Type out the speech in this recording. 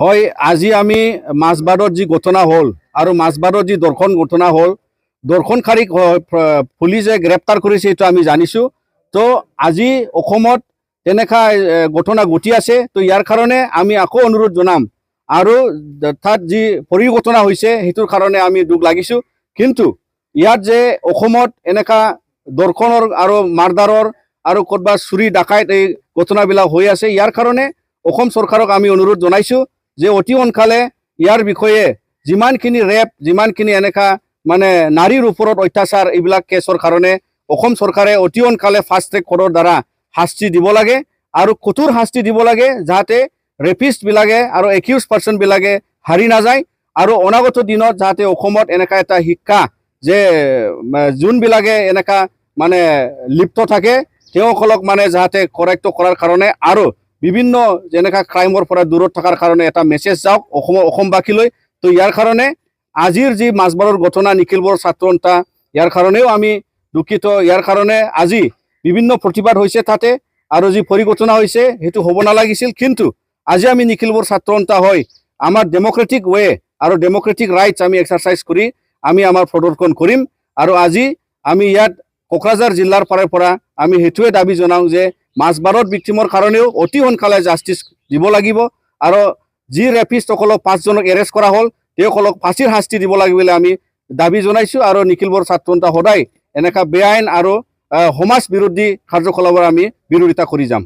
হয়, আজি আমি মাছবাদত যি ঘটনা হ'ল আৰু মাছবাদত যি দৰ্শন ঘটনা হ'ল, দৰ্শনকাৰীক পুলিচে গ্ৰেপ্তাৰ কৰিছে এইটো আমি জানিছোঁ। তো আজি অসমত তেনেকুৱা ঘটনা ঘটি আছে। তো ইয়াৰ কাৰণে আমি আকৌ অনুৰোধ জনাম আৰু তাত যি পৰিঘটনা হৈছে সেইটোৰ কাৰণে আমি দুখ লাগিছোঁ। কিন্তু ইয়াত যে অসমত এনেকুৱা দৰ্শনৰ আৰু মাৰ্ডাৰৰ আৰু ক'ৰবাত চুৰি ডাকাইত এই ঘটনাবিলাক হৈ আছে, ইয়াৰ কাৰণে অসম চৰকাৰক আমি অনুৰোধ জনাইছোঁ যে অতি সোনকালে ইয়াৰ বিষয়ে যিমানখিনি ৰেপ, যিমানখিনি এনেকুৱা মানে নাৰীৰ ওপৰত অত্যাচাৰ এইবিলাক কেছৰ কাৰণে অসম চৰকাৰে অতি সোনকালে ফাষ্ট ট্ৰেক কোৰ্টৰ দ্বাৰা শাস্তি দিব লাগে আৰু কঠোৰ শাস্তি দিব লাগে, যাতে ৰেপিষ্টবিলাকে আৰু একিউজ পাৰ্চনবিলাকে হাৰি নাযায় আৰু অনাগত দিনত যাতে অসমত এনেকুৱা এটা শিক্ষা যে যোনবিলাকে এনেকুৱা মানে লিপ্ত থাকে তেওঁসকলক মানে যাতে কৰেক্ট কৰাৰ কাৰণে আৰু বিভিন্ন যেনেকুৱা ক্ৰাইমৰ পৰা দূৰত থকাৰ কাৰণে এটা মেছেজ যাওক অসমবাসীলৈ। তো ইয়াৰ কাৰণে আজিৰ যি মাছবাৰৰ ঘটনা নিখিল বড়োৰ ছাত্ৰ সন্থা ইয়াৰ কাৰণেও আমি দুখিত। ইয়াৰ কাৰণে আজি বিভিন্ন প্ৰতিবাদ হৈছে তাতে আৰু যি পৰিঘটনা হৈছে সেইটো হ'ব নালাগিছিল। কিন্তু আজি আমি নিখিল বড়োৰ ছাত্ৰ সন্থা হয় আমাৰ ডেম'ক্ৰেটিক ৱে আৰু ডেম'ক্ৰেটিক ৰাইটছ আমি এক্সাৰচাইজ কৰি আমি আমাৰ প্ৰদৰ্শন কৰিম। আৰু আজি আমি ইয়াত কোকৰাঝাৰ জিলাৰ পৰা আমি সেইটোৱে দাবী জনাওঁ যে মাছবাৰত ভিক্টিমৰ কাৰণেও অতি সোনকালে জাষ্টিচ দিব লাগিব আৰু যি ৰেপিষ্টসকলক 5জনক এৰেষ্ট কৰা হ'ল তেওঁসকলক ফাঁচীৰ শাস্তি দিব লাগিব বুলি আমি দাবী জনাইছোঁ। আৰু নিখিল বড়োৰ ছাত্ৰ সন্থা সদায় এনেকুৱা বেআইন আৰু সমাজ বিৰোধী কাৰ্যকলাপৰ আমি বিৰোধিতা কৰি যাম।